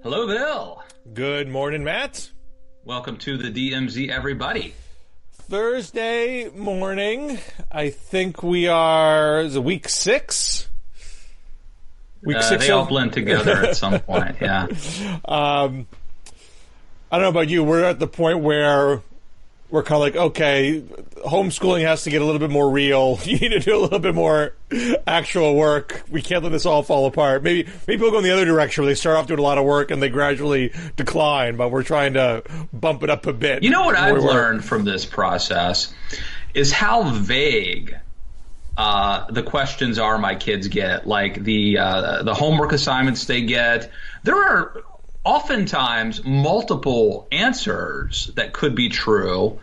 Hello, Bill. Good morning, Matt. Welcome to the DMZ, everybody. Thursday morning. I think we are, is it week 6? Week 6. They all blend together at some point, yeah. I don't know about you. We're at the point where we're kind of like, okay, homeschooling has to get a little bit more real. You need to do a little bit more actual work. We can't let this all fall apart. Maybe we'll go in the other direction where they start off doing a lot of work and they gradually decline, but we're trying to bump it up a bit. You know what I've learned from this process is how vague the questions are my kids get, like the homework assignments they get. There are oftentimes multiple answers that could be true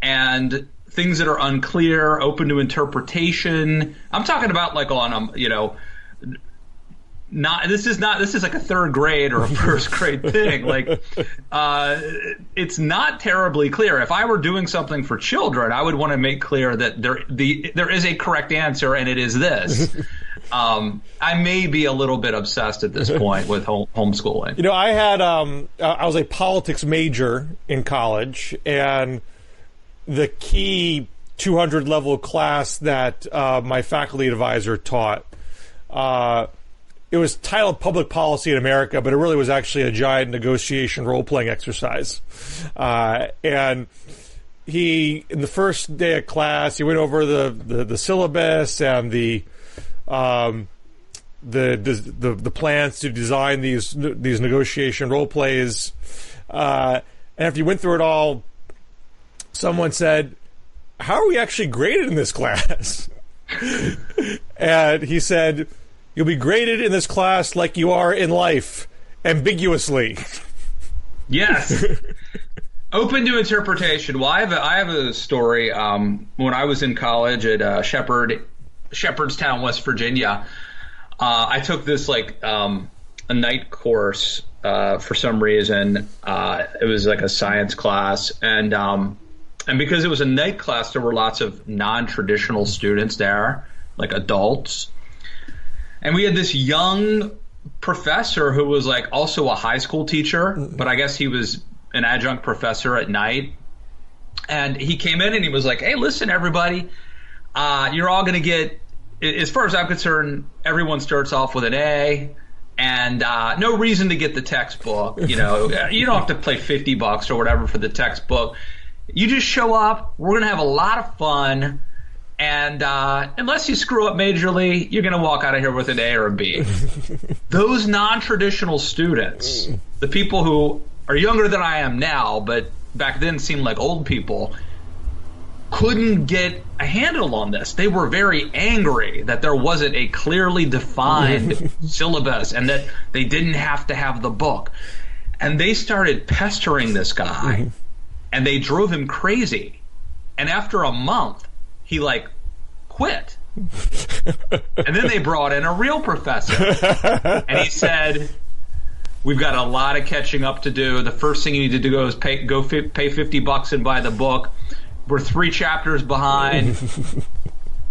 and things that are unclear, open to interpretation. I'm talking about like on this is like a third grade or a first grade thing. Like it's not terribly clear. If I were doing something for children, I would want to make clear that there is a correct answer and it is this. I may be a little bit obsessed at this point with homeschooling. You know, I was a politics major in college, and the key 200 level class that my faculty advisor taught, it was titled Public Policy in America, but it really was actually a giant negotiation role-playing exercise. And in the first day of class, he went over the syllabus and the plans to design these negotiation role plays, and after you went through it all, someone said, "How are we actually graded in this class?" And he said, "You'll be graded in this class like you are in life, ambiguously." Yes. Open to interpretation. Well, I have a story. When I was in college at Shepherdstown, West Virginia, I took this a night course for some reason. It was like a science class, and because it was a night class, there were lots of non-traditional students there, like adults, and we had this young professor who was like also a high school teacher, but I guess he was an adjunct professor at night, and he came in and he was like, "Hey, listen, everybody. You're all going to get, as far as I'm concerned, everyone starts off with an A, and no reason to get the textbook. You don't have to pay $50 or whatever for the textbook. You just show up. We're going to have a lot of fun, and unless you screw up majorly, you're going to walk out of here with an A or a B." Those non-traditional students, the people who are younger than I am now, but back then seemed like old people, couldn't get a handle on this. They were very angry that there wasn't a clearly defined syllabus and that they didn't have to have the book. And they started pestering this guy, and they drove him crazy. And after a month, he quit. And then they brought in a real professor, and he said, "We've got a lot of catching up to do. The first thing you need to do is pay $50 and buy the book. We're 3 chapters behind."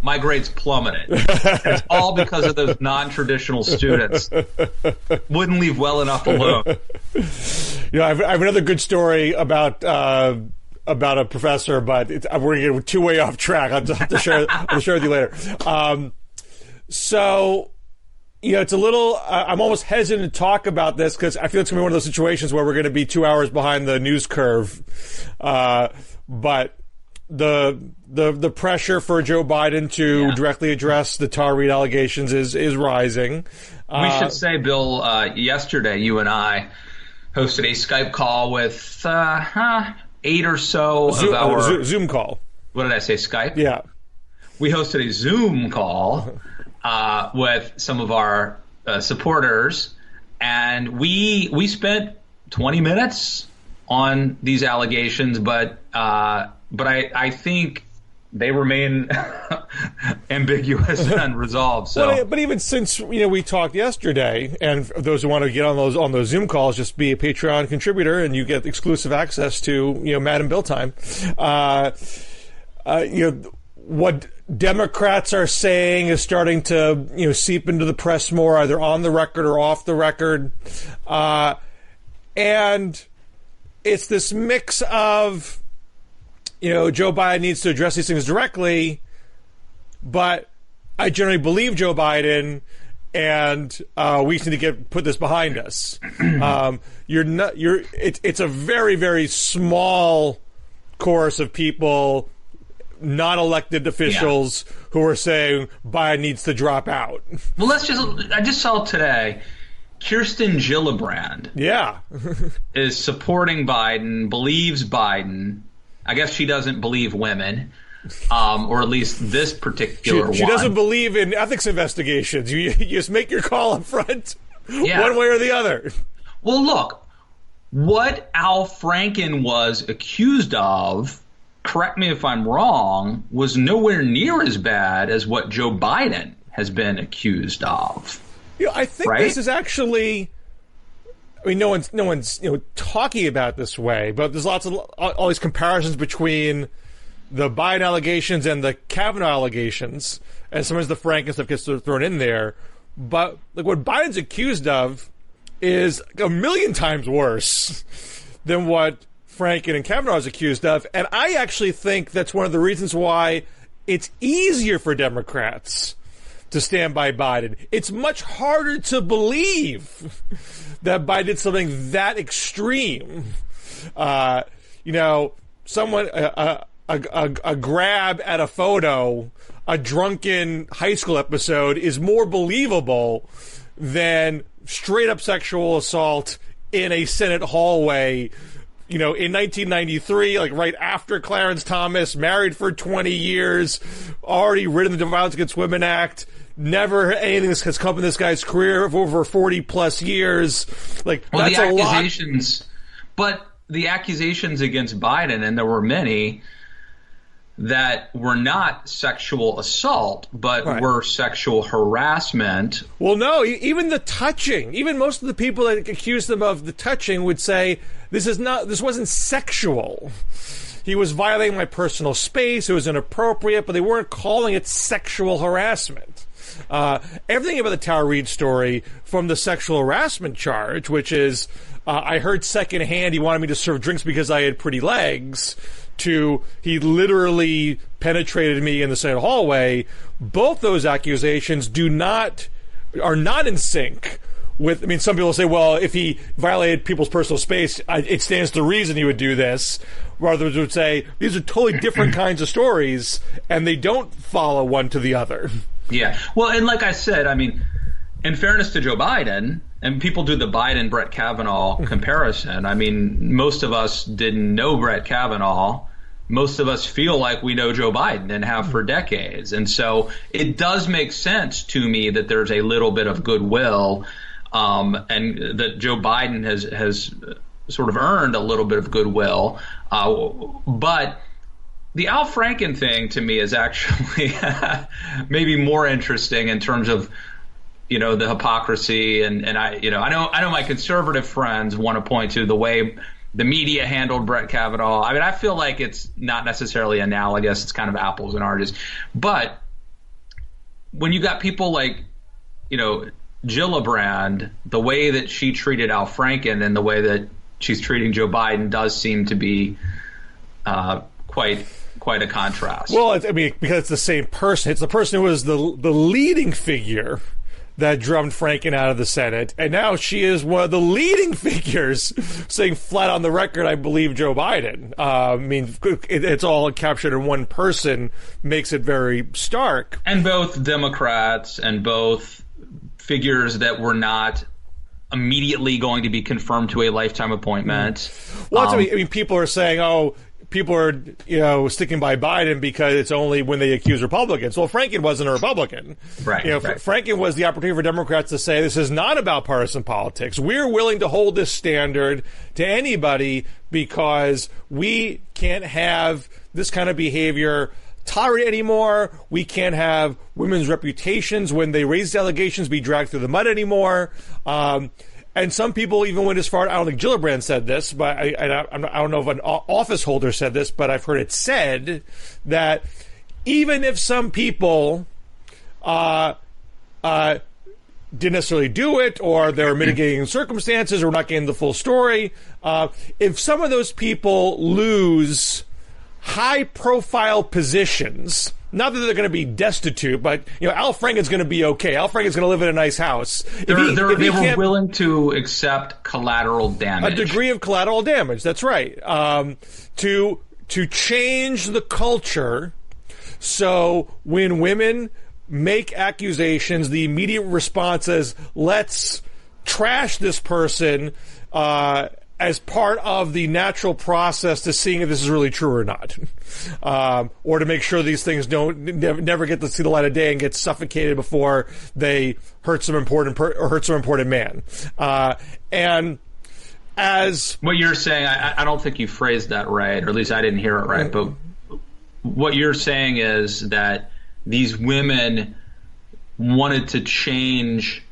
My grades plummeted. It's all because of those non-traditional students. Wouldn't leave well enough alone. I have another good story about a professor, but we're going to get too way off track. I'll have to share with you later. So, it's a little, I'm almost hesitant to talk about this because I feel it's going to be one of those situations where we're going to be 2 hours behind the news curve. But the pressure for Joe Biden to directly address the Tar Reade allegations is rising. We should say, Bill, yesterday you and I hosted a Skype call with 8 or so of our Zoom call. What did I say? Skype? Yeah. We hosted a Zoom call with some of our supporters, and we spent 20 minutes on these allegations, but I think they remain ambiguous and unresolved. So, but even since we talked yesterday, and for those who want to get on those Zoom calls, just be a Patreon contributor, and you get exclusive access to Matt and Bill time. What Democrats are saying is starting to seep into the press more, either on the record or off the record, and it's this mix of Joe Biden needs to address these things directly, but I generally believe Joe Biden, and we need to put this behind us. It's a very, very small chorus of people, not elected officials, who are saying Biden needs to drop out. Well, I just saw today, Kirsten Gillibrand is supporting Biden, believes Biden. I guess she doesn't believe women, or at least this particular one. She doesn't believe in ethics investigations. You just make your call up front, one way or the other. Well, look, what Al Franken was accused of, correct me if I'm wrong, was nowhere near as bad as what Joe Biden has been accused of. I think this is actually, no one's talking about it this way, but there's lots of all these comparisons between the Biden allegations and the Kavanaugh allegations, and sometimes the Franken stuff gets thrown in there. But what Biden's accused of is a million times worse than what Franken and Kavanaugh is accused of, and I actually think that's one of the reasons why it's easier for Democrats to stand by Biden. It's much harder to believe that Biden did something that extreme. Someone a grab at a photo, a drunken high school episode is more believable than straight up sexual assault in a Senate hallway. In 1993, right after Clarence Thomas, married for 20 years, already ridden the Violence Against Women Act, never anything has come in this guy's career of over 40 plus years. That's a lot. But the accusations against Biden, and there were many, that were not sexual assault, but were sexual harassment. Well, no, even the touching, even most of the people that accused them of the touching would say, this wasn't sexual. He was violating my personal space. It was inappropriate, but they weren't calling it sexual harassment. Everything about the Tara Reade story, from the sexual harassment charge, which is, I heard secondhand he wanted me to serve drinks because I had pretty legs, to he literally penetrated me in the Senate hallway. Both those accusations are not in sync with, some people say, well, if he violated people's personal space, it stands to reason he would do this. Others would say, these are totally different kinds of stories, and they don't follow one to the other. Yeah. Well, and like I said, in fairness to Joe Biden, and people do the Biden-Brett Kavanaugh comparison, most of us didn't know Brett Kavanaugh. Most of us feel like we know Joe Biden and have for decades. And so it does make sense to me that there's a little bit of goodwill, and that Joe Biden has sort of earned a little bit of goodwill. But the Al Franken thing to me is actually maybe more interesting in terms of, the hypocrisy. And I know my conservative friends want to point to the way the media handled Brett Kavanaugh. I feel like it's not necessarily analogous. It's kind of apples and oranges. But when you got people like, Gillibrand, the way that she treated Al Franken and the way that she's treating Joe Biden does seem to be quite a contrast. Well, because it's the same person. It's the person who was the leading figure that drummed Franken out of the Senate, and now she is one of the leading figures saying flat on the record, I believe Joe Biden. It's all captured in one person, makes it very stark. And both Democrats and both figures that were not immediately going to be confirmed to a lifetime appointment. Well, people are saying, people are, sticking by Biden because it's only when they accuse Republicans. Well, Franken wasn't a Republican. Right. Franken was the opportunity for Democrats to say, this is not about partisan politics. We're willing to hold this standard to anybody because we can't have this kind of behavior tolerated anymore. We can't have women's reputations when they raise allegations be dragged through the mud anymore. And some people even went as far, I don't think Gillibrand said this, but I don't know if an office holder said this, but I've heard it said that even if some people didn't necessarily do it, or there are mitigating circumstances, or we're not getting the full story, if some of those people lose high-profile positions, not that they're going to be destitute, but Al Franken's going to be okay. Al Franken's going to live in a nice house. They were willing to accept collateral damage. A degree of collateral damage, that's right. To change the culture so when women make accusations, the immediate response is, let's trash this person as part of the natural process to seeing if this is really true or not, or to make sure these things never get to see the light of day and get suffocated before they hurt some important man. And as what you're saying, I don't think you phrased that right, or at least I didn't hear it right. But what you're saying is that these women wanted to change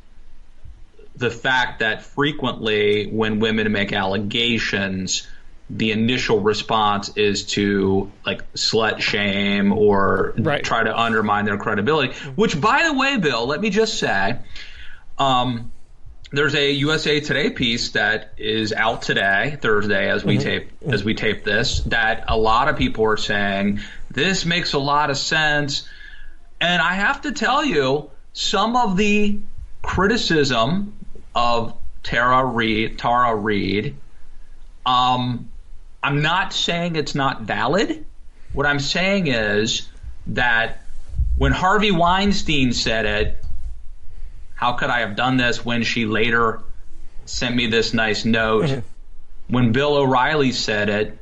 the fact that frequently when women make allegations, the initial response is to slut shame or try to undermine their credibility. Which, by the way, Bill, let me just say, there's a USA Today piece that is out today, Thursday, as we tape this, that a lot of people are saying this makes a lot of sense. And I have to tell you, some of the criticism of Tara Reade, I'm not saying it's not valid. What I'm saying is that when Harvey Weinstein said it, how could I have done this, when she later sent me this nice note? When Bill O'Reilly said it,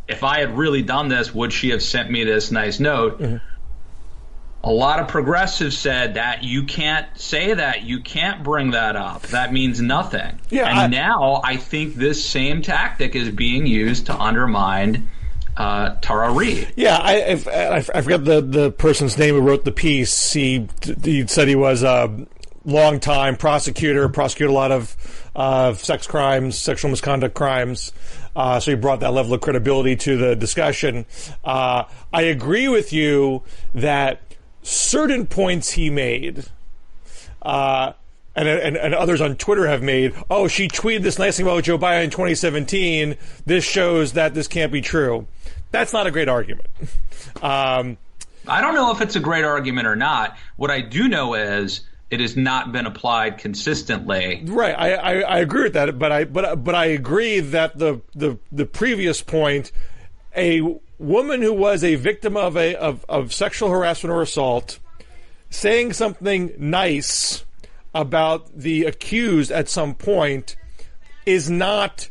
if I had really done this, would she have sent me this nice note? A lot of progressives said that you can't say that. You can't bring that up. That means nothing. Now I think this same tactic is being used to undermine Tara Reade. Yeah, I forget the person's name who wrote the piece. He said he was a long-time prosecuted a lot of sex crimes, sexual misconduct crimes. So he brought that level of credibility to the discussion. I agree with you that certain points he made, and others on Twitter have made, she tweeted this nice thing about Joe Biden in 2017. This shows that this can't be true. That's not a great argument. I don't know if it's a great argument or not. What I do know is it has not been applied consistently. Right, I agree with that, but I agree that the previous point, a woman who was a victim of sexual harassment or assault saying something nice about the accused at some point is not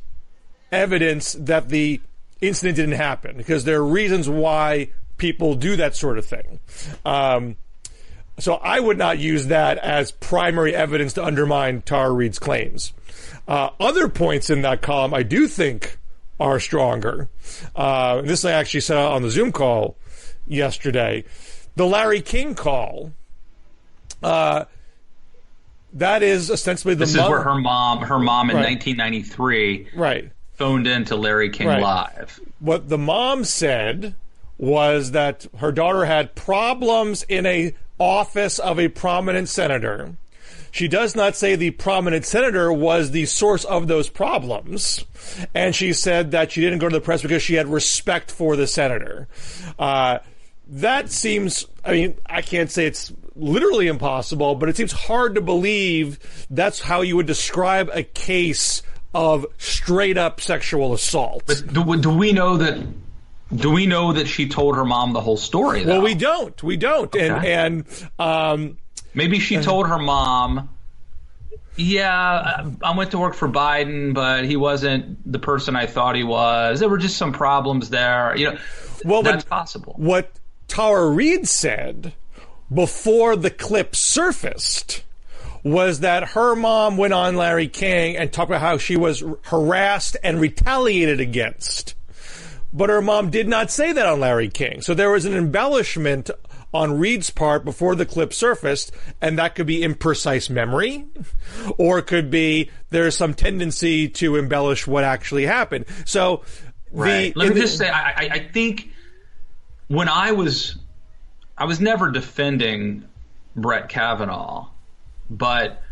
evidence that the incident didn't happen, because there are reasons why people do that sort of thing. So I would not use that as primary evidence to undermine Tara Reade's claims. Other points in that column I do think are stronger. This I actually said on the Zoom call yesterday. The Larry King call, that is ostensibly the This is where her mom in 1993 phoned into Larry King Live. What the mom said was that her daughter had problems in a office of a prominent senator. She does not say the prominent senator was the source of those problems. And she said that she didn't go to the press because she had respect for the senator. That seems, I can't say it's literally impossible, but it seems hard to believe that's how you would describe a case of straight up sexual assault. But do we know that? Do we know that she told her mom the whole story, though? Well, we don't. Okay. And maybe she told her mom, I went to work for Biden, but he wasn't the person I thought he was. There were just some problems there. That's possible. What Tara Reade said before the clip surfaced was that her mom went on Larry King and talked about how she was harassed and retaliated against. But her mom did not say that on Larry King. So there was an embellishment on Reade's part before the clip surfaced, and that could be imprecise memory, or it could be there's some tendency to embellish what actually happened. So let me just say, I think when I was I was never defending Brett Kavanaugh, but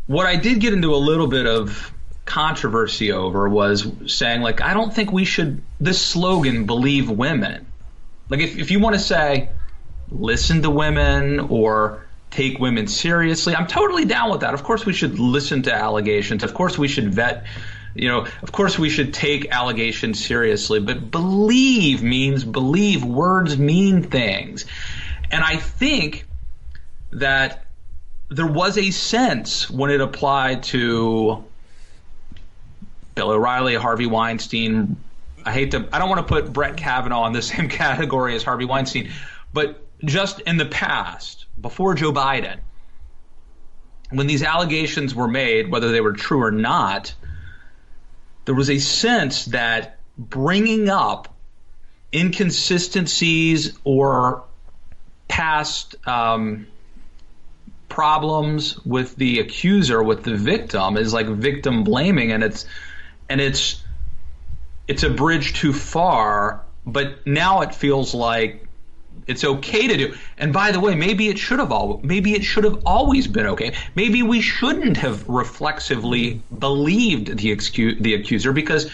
what I did get into a little bit of controversy over was saying, like, I don't think we should, this slogan, believe women. Like, if you want to say, listen to women or take women seriously, I'm totally down with that. Of course we should listen to allegations. Of course we should vet, of course we should take allegations seriously. But believe means believe. Words mean things. And I think that there was a sense when it applied to Bill O'Reilly, Harvey Weinstein. I don't want to put Brett Kavanaugh in the same category as Harvey Weinstein, but just in the past, before Joe Biden, when these allegations were made, whether they were true or not, there was a sense that bringing up inconsistencies or past problems with the accuser, with the victim, is like victim blaming, and it's a bridge too far. But now it feels like it's okay to do. And by the way, maybe it should have always been okay. Maybe we shouldn't have reflexively believed the accuser, because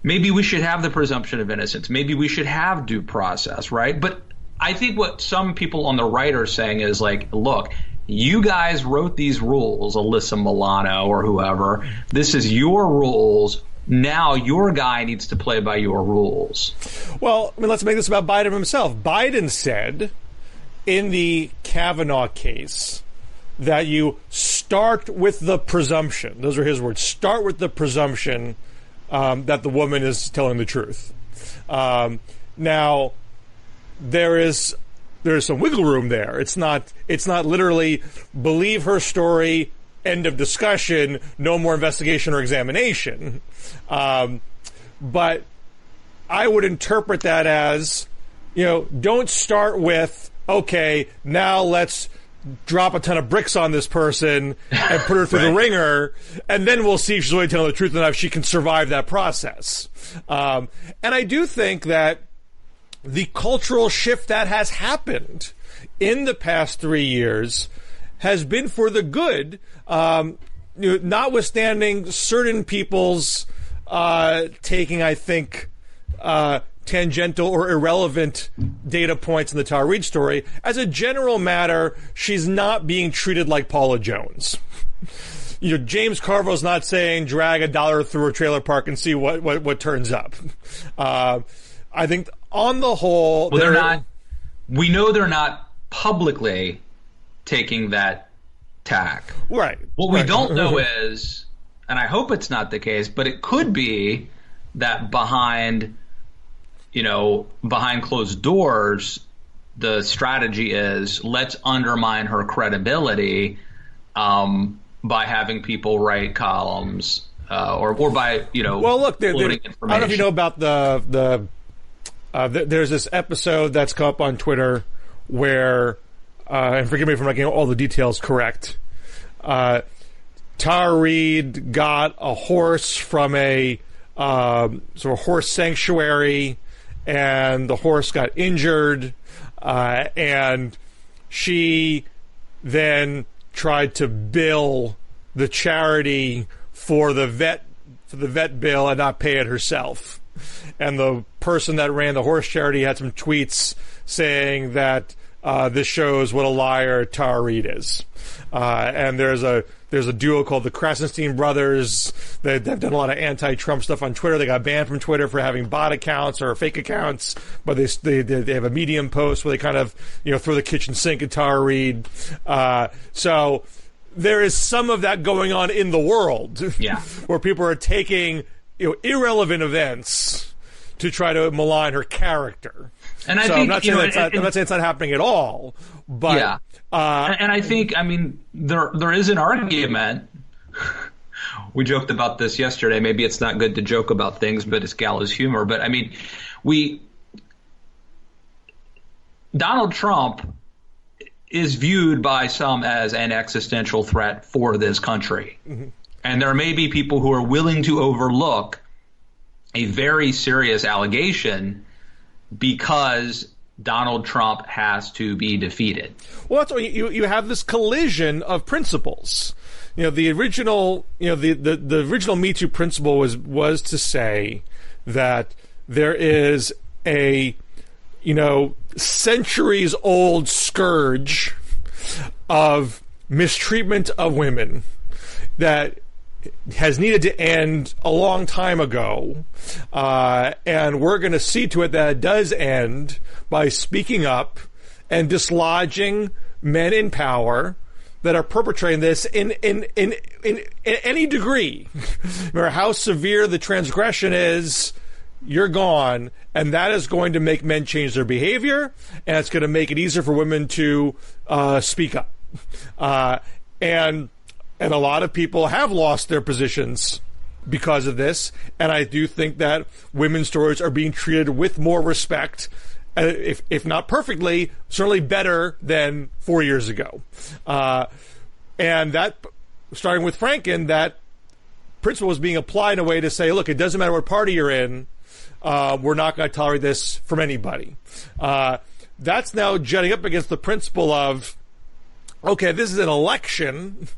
maybe we should have the presumption of innocence. Maybe we should have due process, right? But I think what some people on the right are saying is like, look, you guys wrote these rules, Alyssa Milano or whoever. This is your rules. Now your guy needs to play by your rules. Well, I mean, let's make this about Biden himself. Biden said in the Kavanaugh case that you start with the presumption. Those are his words. Start with the presumption that the woman is telling the truth. Now, there is some wiggle room there. It's not literally believe her story, end of discussion, no more investigation or examination. But I would interpret that as, don't start with, okay, now let's drop a ton of bricks on this person and put her through the ringer, and then we'll see if she's really telling the truth enough she can survive that process. And I do think that the cultural shift that has happened in the past 3 years has been for the good, notwithstanding certain people's taking, I think, tangential or irrelevant data points in the Tara Reade story. As a general matter, she's not being treated like Paula Jones. James Carville's not saying drag $1 through a trailer park and see what turns up. I think on the whole, they're not. We know they're not publicly taking that tack. Right. What we don't know is, and I hope it's not the case, but it could be that behind closed doors, the strategy is let's undermine her credibility by having people write columns or by Well, look, I don't know if you know about there's this episode that's come up on Twitter where, and forgive me if I'm not getting all the details correct, Tara Reade got a horse from a sort of horse sanctuary, and the horse got injured, and she then tried to bill the charity for the vet bill and not pay it herself. And the person that ran the horse charity had some tweets saying that this shows what a liar Tara Reade is. And there's a duo called the Krasenstein brothers. They've done a lot of anti-Trump stuff on Twitter. They got banned from Twitter for having bot accounts or fake accounts, but they have a Medium post where they kind of throw the kitchen sink at Tara Reade. So there is some of that going on in the world, where people are taking irrelevant events to try to malign her character. And I think I'm not saying it's not happening at all, but and I think there is an argument. We joked about this yesterday. Maybe it's not good to joke about things, but it's gallows humor. But Donald Trump is viewed by some as an existential threat for this country. Mm-hmm. And there may be people who are willing to overlook a very serious allegation because Donald Trump has to be defeated. Well, that's what you have this collision of principles. The original the original Me Too principle was to say that there is a centuries old scourge of mistreatment of women that has needed to end a long time ago, and we're going to see to it that it does end by speaking up and dislodging men in power that are perpetrating this in any degree. No matter how severe the transgression is, you're gone, and that is going to make men change their behavior, and it's going to make it easier for women to speak up. And a lot of people have lost their positions because of this, and I do think that women's stories are being treated with more respect, if not perfectly, certainly better than 4 years ago. And that, starting with Franken, that principle was being applied in a way to say, look, it doesn't matter what party you're in, we're not going to tolerate this from anybody. That's now jutting up against the principle of, okay, this is an election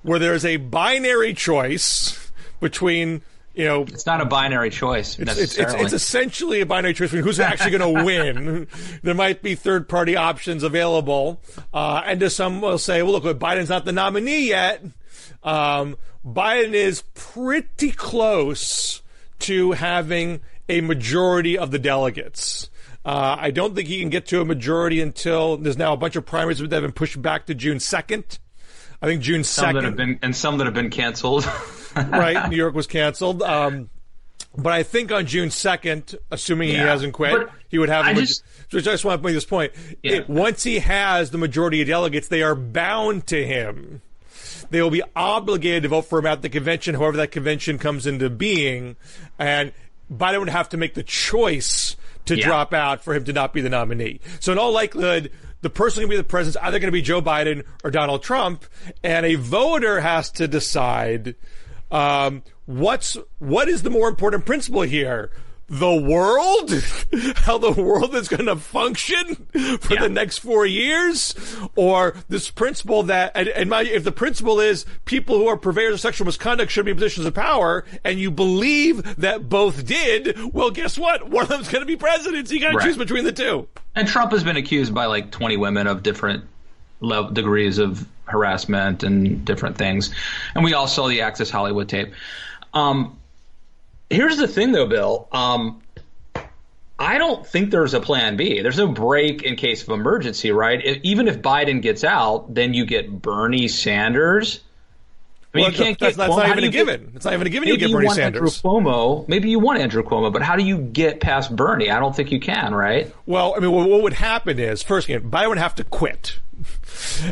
where there's a binary choice between, it's not a binary choice necessarily. It's essentially a binary choice between who's actually going to win. There might be third-party options available, and some will say, well, look, Biden's not the nominee yet. Biden is pretty close to having a majority of the delegates. I don't think he can get to a majority until there's now a bunch of primaries that have been pushed back to June 2nd. I think June 2nd. Some that have been canceled. Right, New York was canceled. But I think on June 2nd, assuming he hasn't quit, he would have... I just want to make this point. Yeah. Once he has the majority of delegates, they are bound to him. They will be obligated to vote for him at the convention, however that convention comes into being. And Biden would have to make the choice to drop out for him to not be the nominee. So in all likelihood, the person going to be the president is either going to be Joe Biden or Donald Trump, and a voter has to decide what is the more important principle here. The world? How the world is going to function for the next 4 years? Or this principle that, if the principle is people who are purveyors of sexual misconduct should be in positions of power, and you believe that both did, well, guess what? One of them's going to be president, so you got to choose between the two. And Trump has been accused by like 20 women of different degrees of harassment and different things. And we all saw the Access Hollywood tape. Here's the thing, though, Bill. I don't think there's a plan B. There's no break in case of emergency, right? Even if Biden gets out, then you get Bernie Sanders. I mean, you can't get that's not even a given. It's not even a given you get Bernie Sanders. Maybe you want Andrew Cuomo, but how do you get past Bernie? I don't think you can, right? Well, I mean, what would happen is, first, Biden would have to quit.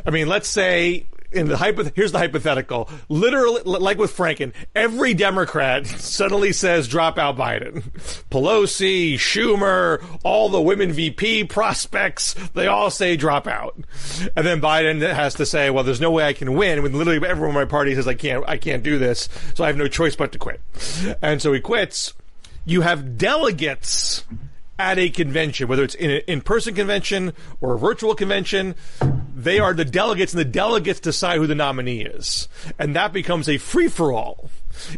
I mean, let's say... here's the hypothetical. Literally, like with Franken, every Democrat suddenly says drop out Biden. Pelosi, Schumer, all the women VP prospects, they all say drop out. And then Biden has to say, well, there's no way I can win when literally everyone in my party says I can't do this, so I have no choice but to quit. And so he quits. You have delegates at a convention, whether it's in an in-person convention or a virtual convention, they are the delegates, and the delegates decide who the nominee is. And that becomes a free-for-all.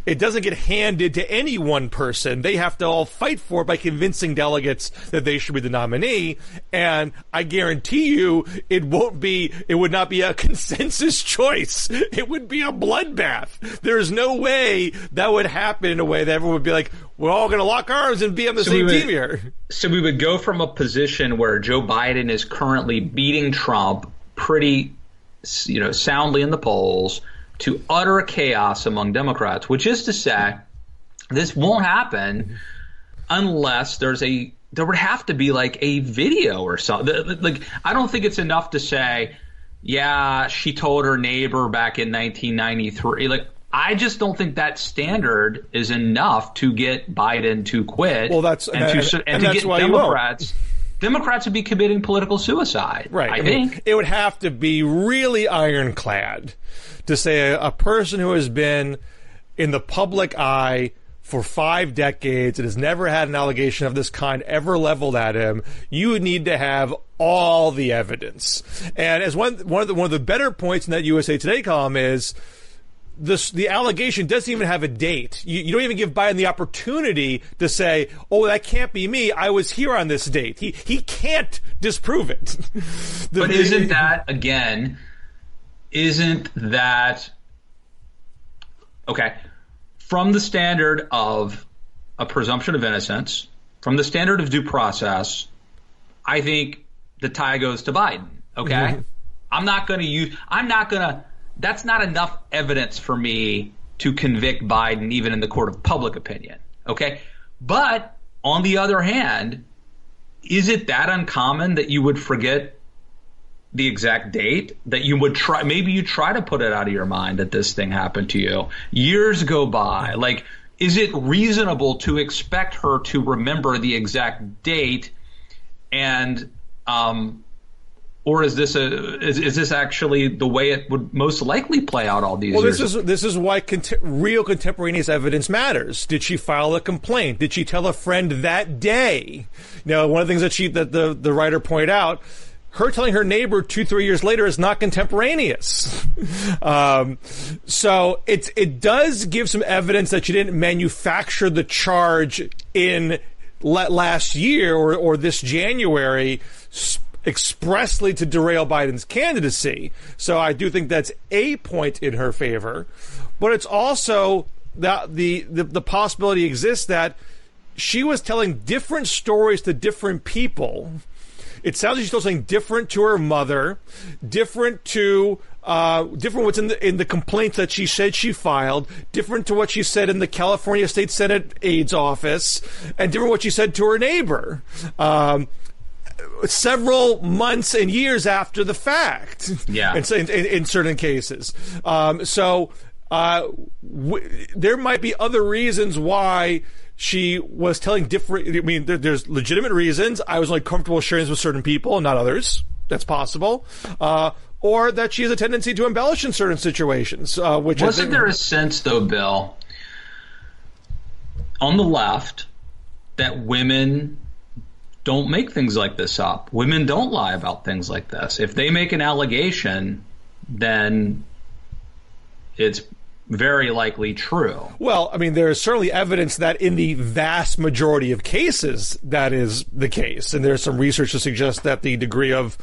It doesn't get handed to any one person. They have to all fight for it by convincing delegates that they should be the nominee. And I guarantee you, it would not be a consensus choice. It would be a bloodbath. There's no way that would happen in a way that everyone would be like, we're all going to lock arms and be on the same team here. So we would go from a position where Joe Biden is currently beating Trump pretty, soundly in the polls, to utter chaos among Democrats, which is to say, this won't happen unless there would have to be like a video or something. Like, I don't think it's enough to say, yeah, she told her neighbor back in 1993. Like, I just don't think that standard is enough to get Biden to quit. Well, to get Democrats. Democrats would be committing political suicide. Right. I think it would have to be really ironclad to say a person who has been in the public eye for 5 decades and has never had an allegation of this kind ever leveled at him, you would need to have all the evidence. And as one of the better points in that USA Today column is, the allegation doesn't even have a date. You don't even give Biden the opportunity to say, "Oh, that can't be me. I was here on this date." He can't disprove it. But isn't that okay? From the standard of a presumption of innocence, from the standard of due process, I think the tie goes to Biden. Okay, mm-hmm. That's not enough evidence for me to convict Biden, even in the court of public opinion. Okay. But on the other hand, is it that uncommon that you would forget the exact date, that you would maybe you try to put it out of your mind that this thing happened to you? Years go by. Like, is it reasonable to expect her to remember the exact date? And, or is this actually the way it would most likely play out all these years? Well, this is why real contemporaneous evidence matters. Did she file a complaint? Did she tell a friend that day? Now, one of the things that the writer pointed out, her telling her neighbor 2-3 years later is not contemporaneous. So it does give some evidence that she didn't manufacture the charge in last year or this January expressly to derail Biden's candidacy. So I do think that's a point in her favor. But it's also that the possibility exists that she was telling different stories to different people. It sounds like she's still saying different to her mother, different what's in the complaints that she said she filed, different to what she said in the California State Senate AIDS office, and different what she said to her neighbor. Several months and years after the fact. Yeah. In certain cases. There might be other reasons why she was telling different. I mean, there's legitimate reasons. I was only comfortable sharing this with certain people and not others. That's possible. Or that she has a tendency to embellish in certain situations. Wasn't there a sense, though, Bill, on the left, that women don't make things like this up? Women don't lie about things like this. If they make an allegation, then it's very likely true. Well, I mean, there is certainly evidence that in the vast majority of cases that is the case, and there's some research to suggest that the degree of,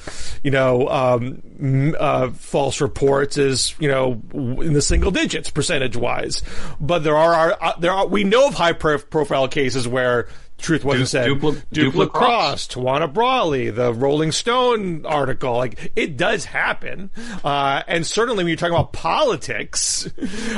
false reports is, in the single digits percentage-wise. But there are we know of high-profile cases where truth wasn't said. Dupla Cross, Tawana Brawley, the Rolling Stone article. Like, it does happen. And certainly when you're talking about politics,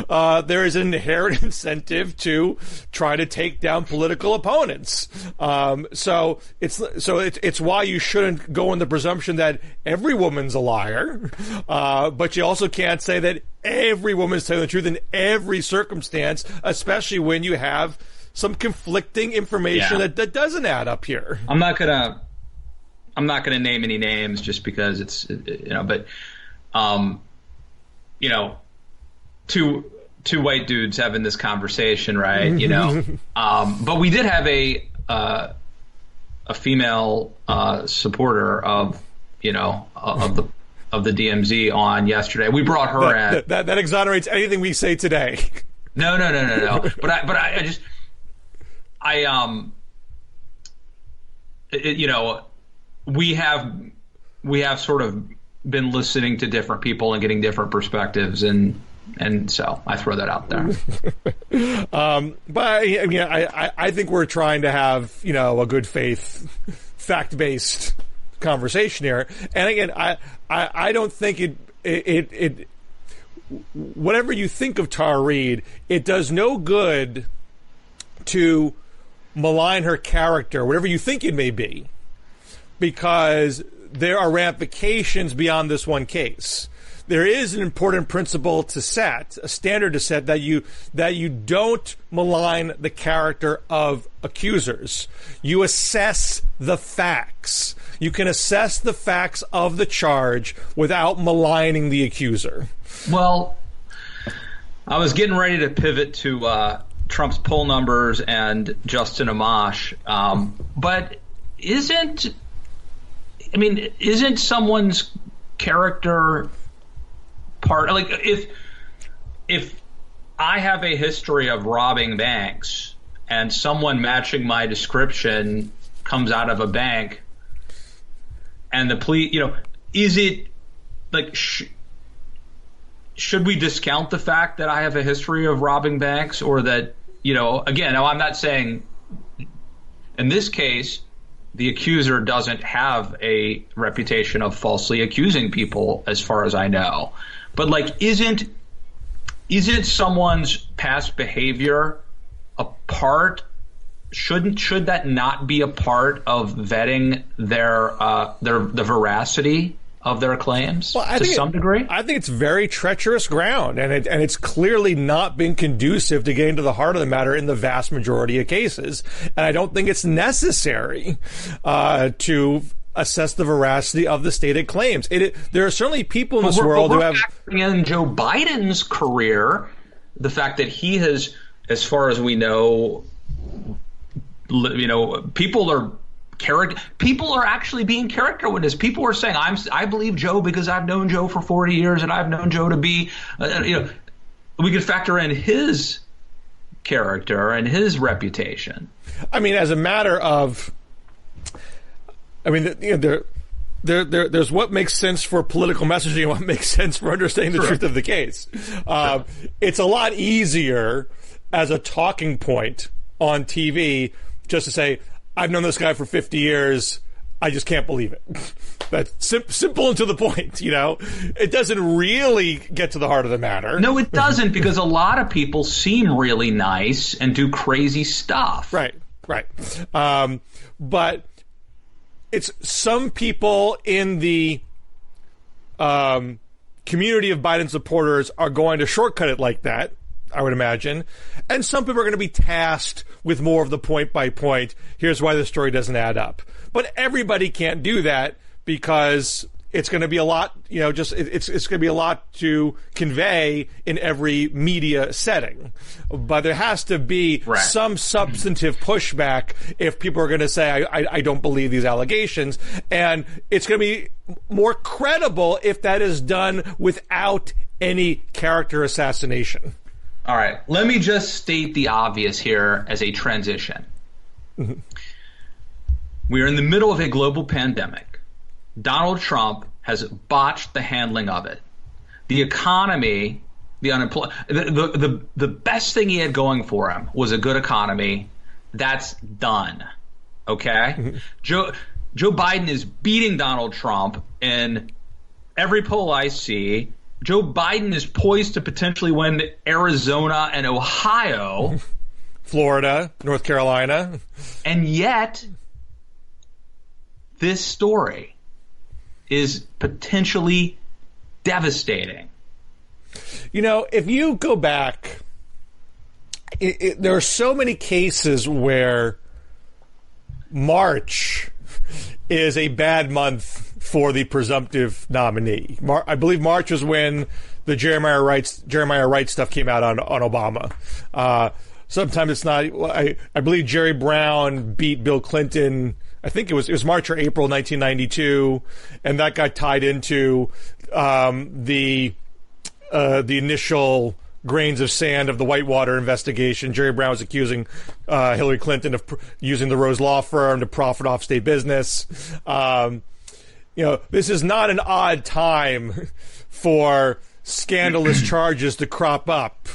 there is an inherent incentive to try to take down political opponents. So it's why you shouldn't go on the presumption that every woman's a liar. But you also can't say that every woman's telling the truth in every circumstance, especially when you have some conflicting information that doesn't add up here. I'm not gonna name any names just because it's but two white dudes having this conversation, right? But we did have a female supporter of the DMZ on yesterday. We brought her in. That exonerates anything we say today. No. But we have sort of been listening to different people and getting different perspectives, and so I throw that out there. But I think we're trying to have a good faith, fact-based conversation here. And again, I don't think it whatever you think of Tara Reade, it does no good to malign her character, whatever you think it may be, because there are ramifications beyond this one case. There is an important principle to set, a standard to set, that you don't malign the character of accusers. You assess the facts. You can assess the facts of the charge without maligning the accuser. Well, I was getting ready to pivot to Trump's poll numbers and Justin Amash, but isn't someone's character part, like if I have a history of robbing banks and someone matching my description comes out of a bank and the police, is it like should we discount the fact that I have a history of robbing banks, or that, again, no, I'm not saying in this case the accuser doesn't have a reputation of falsely accusing people as far as I know, but like isn't someone's past behavior a part? Should that not be a part of vetting the veracity of their claims to some degree? I think it's very treacherous ground, and it's clearly not been conducive to getting to the heart of the matter in the vast majority of cases. And I don't think it's necessary to assess the veracity of the stated claims. There are certainly people in this world who have factoring in Joe Biden's career, the fact that he has, as far as we know, people are actually being character witness. People are saying, I believe Joe because I've known Joe for 40 years and I've known Joe to be, we could factor in his character and his reputation. I mean, as a matter of, there's what makes sense for political messaging and what makes sense for understanding the truth of the case. It's a lot easier as a talking point on TV just to say, I've known this guy for 50 years. I just can't believe it. That's simple and to the point, It doesn't really get to the heart of the matter. No, it doesn't, because a lot of people seem really nice and do crazy stuff. Right. But it's some people in the community of Biden supporters are going to shortcut it like that, I would imagine. And some people are going to be tasked with more of the point by point. Here's why the story doesn't add up. But everybody can't do that, because it's going to be a lot, it's going to be a lot to convey in every media setting. But there has to be some substantive pushback if people are going to say, I don't believe these allegations. And it's going to be more credible if that is done without any character assassination. All right, let me just state the obvious here as a transition. Mm-hmm. We are in the middle of a global pandemic. Donald Trump has botched the handling of it. The economy, the unemployment, the best thing he had going for him was a good economy. That's done. Okay? Mm-hmm. Joe Biden is beating Donald Trump in every poll I see. Joe Biden is poised to potentially win Arizona and Ohio. Florida, North Carolina. And yet, this story is potentially devastating. If you go back, there are so many cases where March is a bad month for the presumptive nominee. I believe March was when the Jeremiah Wright stuff came out on Obama. Sometimes it's not. I believe Jerry Brown beat Bill Clinton. I think it was March or April 1992, and that got tied into the initial grains of sand of the Whitewater investigation. Jerry Brown was accusing Hillary Clinton of using the Rose Law Firm to profit off state business. This is not an odd time for scandalous charges to crop up.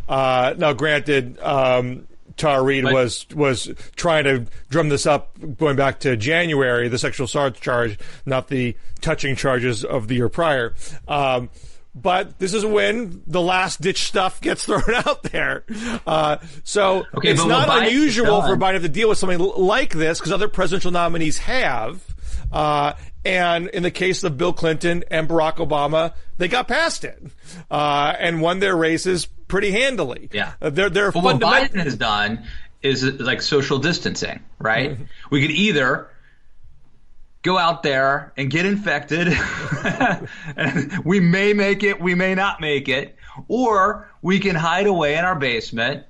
Now, granted, Reade was trying to drum this up going back to January, the sexual assault charge, not the touching charges of the year prior. But this is when the last-ditch stuff gets thrown out there. So it's not unusual for Biden to deal with something like this, because other presidential nominees have. And in the case of Bill Clinton and Barack Obama, they got past it and won their races pretty handily. Yeah. What Biden has done is like social distancing, right? Mm-hmm. We could either go out there and get infected, and we may make it, we may not make it, or we can hide away in our basement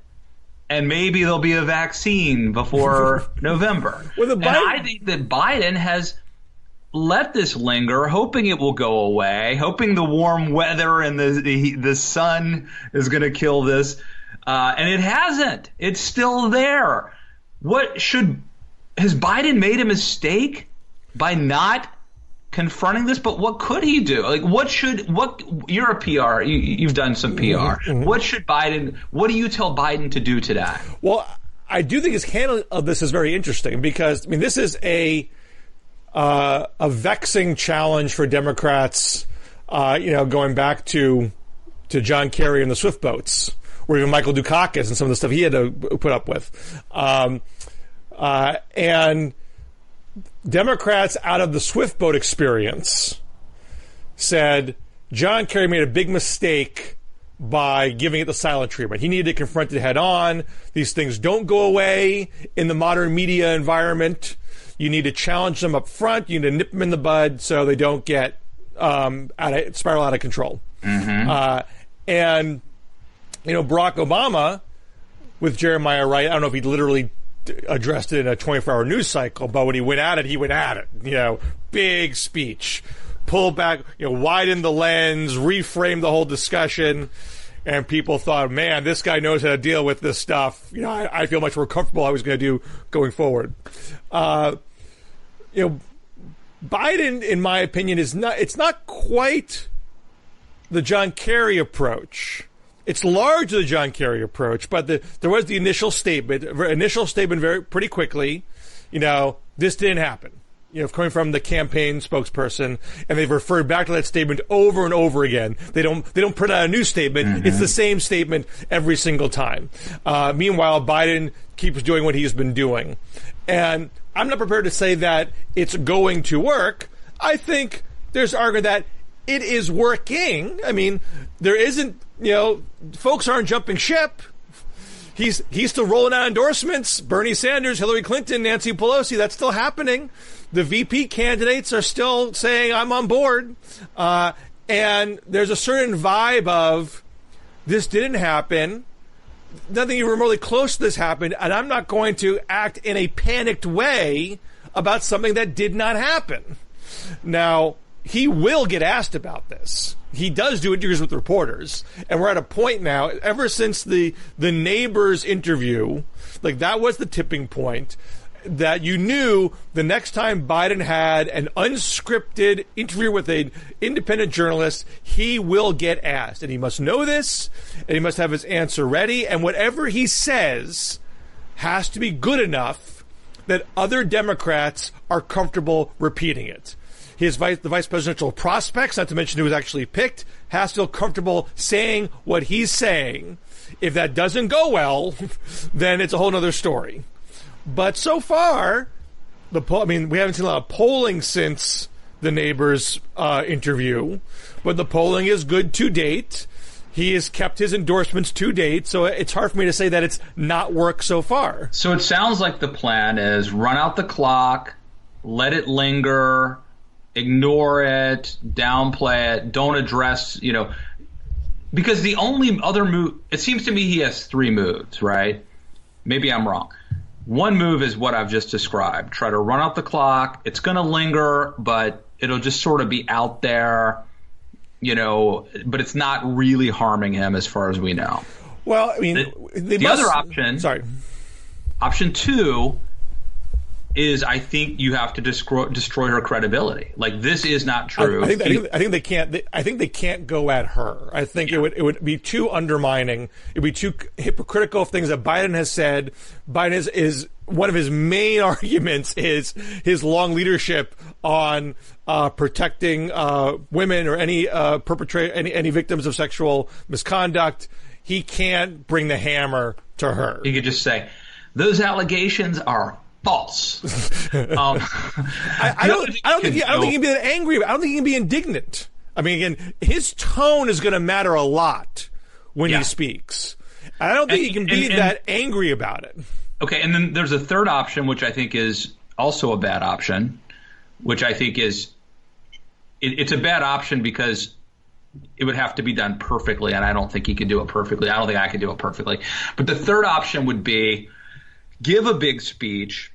and maybe there'll be a vaccine before November. And I think that Biden has let this linger, hoping it will go away, hoping the warm weather and the sun is going to kill this, and it hasn't. It's still there. Has Biden made a mistake by not confronting this? But what could he do? Like, you're a PR, you've done some PR. Mm-hmm. What do you tell Biden to do today? Well, I do think his handling of this is very interesting because, I mean, this is a vexing challenge for Democrats, going back to John Kerry and the Swift boats, or even Michael Dukakis and some of the stuff he had to put up with. And Democrats out of the Swift boat experience said John Kerry made a big mistake by giving it the silent treatment. He needed to confront it head on. These things don't go away in the modern media environment. You need to challenge them up front. You need to nip them in the bud so they don't get spiral out of control. Mm-hmm. And Barack Obama with Jeremiah Wright, I don't know if he literally addressed it in a 24-hour news cycle, but when he went at it. Big speech, pull back, widen the lens, reframe the whole discussion, and people thought, man, this guy knows how to deal with this stuff. I feel much more comfortable I was going to do going forward. Biden, in my opinion, it's not quite the John Kerry approach. It's largely the John Kerry approach, but there was the initial statement pretty quickly, this didn't happen. Coming from the campaign spokesperson, and they've referred back to that statement over and over again. They don't put out a new statement. Mm-hmm. It's the same statement every single time. Meanwhile, Biden keeps doing what he's been doing. And I'm not prepared to say that it's going to work. I think there's argument that it is working. I mean, there isn't, folks aren't jumping ship. He's still rolling out endorsements. Bernie Sanders, Hillary Clinton, Nancy Pelosi, that's still happening. The VP candidates are still saying, I'm on board. And there's a certain vibe of, this didn't happen. Nothing even remotely close to this happened. And I'm not going to act in a panicked way about something that did not happen. Now, he will get asked about this. He does do interviews with reporters, and we're at a point now, ever since the Neighbors interview, like that was the tipping point, that you knew the next time Biden had an unscripted interview with an independent journalist, he will get asked. And he must know this, and he must have his answer ready, and whatever he says has to be good enough that other Democrats are comfortable repeating it. The vice presidential prospects, not to mention who was actually picked, has to feel comfortable saying what he's saying. If that doesn't go well, then it's a whole other story. But so far, we haven't seen a lot of polling since the Neighbors interview, but the polling is good to date. He has kept his endorsements to date, so it's hard for me to say that it's not worked so far. So it sounds like the plan is run out the clock, let it linger, ignore it, downplay it, don't address, because the only other move, it seems to me he has three moves, right? Maybe I'm wrong. One move is what I've just described. Try to run out the clock. It's going to linger, but it'll just sort of be out there, but it's not really harming him as far as we know. Well, the other option, option two, is I think you have to destroy her credibility. Like, this is not true. I think they can't. I think they can't go at her. I think it would be too undermining. It would be too hypocritical of things that Biden has said. Biden is one of his main arguments is his long leadership on protecting women or any any victims of sexual misconduct. He can't bring the hammer to her. He could just say, those allegations are false. I don't think he can be that angry. I don't think he can be indignant. I mean, again, his tone is going to matter a lot when he speaks. I don't think he can be that angry about it. Okay, and then there's a third option, which I think is also a bad option, which I think is it's a bad option because it would have to be done perfectly, and I don't think he could do it perfectly. I don't think I could do it perfectly. But the third option would be give a big speech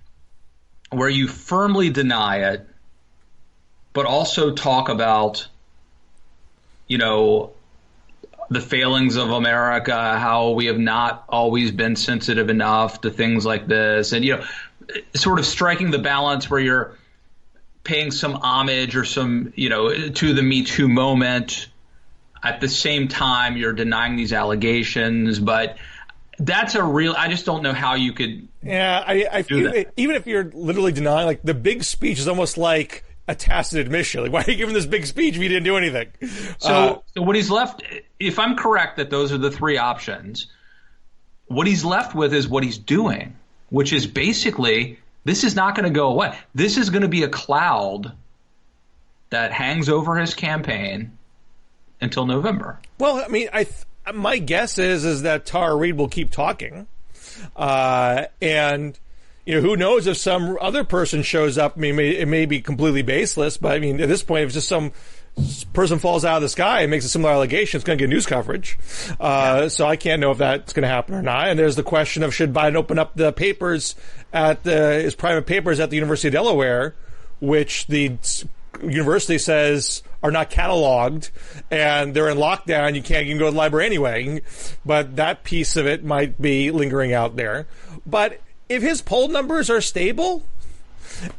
where you firmly deny it, but also talk about, the failings of America, how we have not always been sensitive enough to things like this, and sort of striking the balance where you're paying some homage or some to the Me Too moment. At the same time, you're denying these allegations, but that's I just don't know how you could. Yeah, I feel even if you're literally denying, like, the big speech is almost like a tacit admission. Like, why are you giving this big speech if you didn't do anything? So what he's left, if I'm correct that those are the three options, what he's left with is what he's doing, which is basically, this is not going to go away. This is going to be a cloud that hangs over his campaign until November. Well, I mean, my guess is that Tara Reade will keep talking, and who knows if some other person shows up. I mean, it may be completely baseless, but I mean, at this point, if just some person falls out of the sky and makes a similar allegation, it's going to get news coverage. So I can't know if that's going to happen or not. And there's the question of, should Biden open up the papers his private papers at the University of Delaware, which the university says are not cataloged, and they're in lockdown. You can't even go to the library anyway. But that piece of it might be lingering out there. But if his poll numbers are stable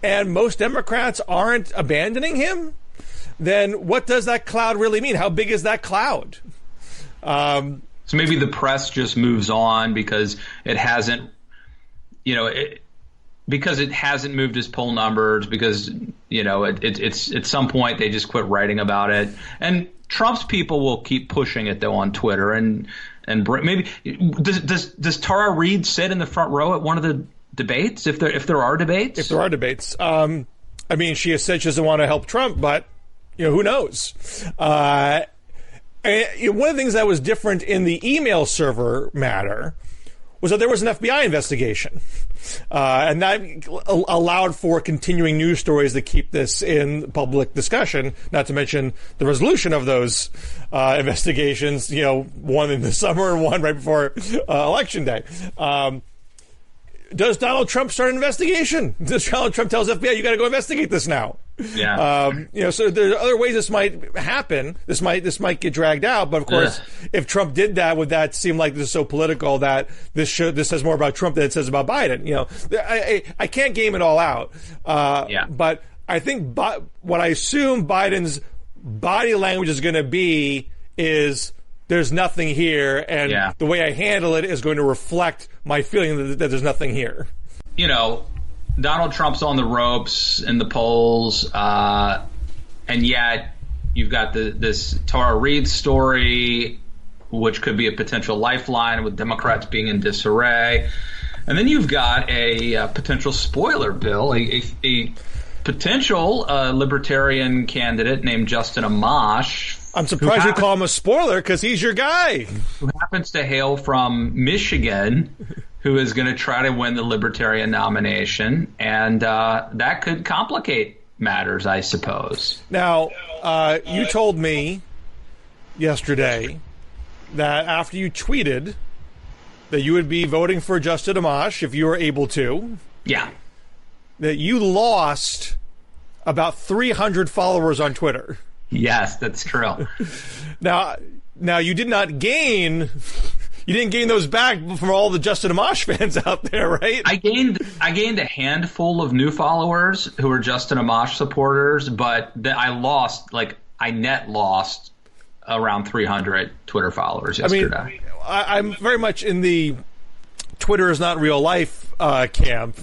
and most Democrats aren't abandoning him, then what does that cloud really mean? How big is that cloud? So maybe the press just moves on because it hasn't, because it hasn't moved his poll numbers, because, it's at some point they just quit writing about it. And Trump's people will keep pushing it, though, on Twitter. And maybe does Tara Reade sit in the front row at one of the debates, if there are debates? If there are debates. I mean, she has said she doesn't want to help Trump, but who knows? And one of the things that was different in the email server matter was that there was an FBI investigation, and that allowed for continuing news stories to keep this in public discussion, not to mention the resolution of those investigations, one in the summer and one right before Election Day. Does Donald Trump start an investigation? Does Donald Trump tells FBI, you got to go investigate this now? Yeah. So there are other ways this might happen. This might get dragged out. But of course, if Trump did that, would that seem like this is so political that this says more about Trump than it says about Biden? I can't game it all out. But I think what I assume Biden's body language is going to be is, there's nothing here, and the way I handle it is going to reflect my feeling that there's nothing here. Donald Trump's on the ropes in the polls, and yet you've got this Tara Reade story, which could be a potential lifeline with Democrats being in disarray. And then you've got a potential spoiler bill, a potential libertarian candidate named Justin Amash. I'm surprised you call him a spoiler, because he's your guy. Who happens to hail from Michigan, who is going to try to win the Libertarian nomination. And that could complicate matters, I suppose. Now, you told me yesterday that after you tweeted that you would be voting for Justin Amash if you were able to. Yeah. That you lost about 300 followers on Twitter. Yes, that's true. Now you did not gain. You didn't gain those back from all the Justin Amash fans out there, right? I gained a handful of new followers who are Justin Amash supporters, but I net lost around 300 Twitter followers yesterday. I mean, I'm very much in the Twitter is not real life camp,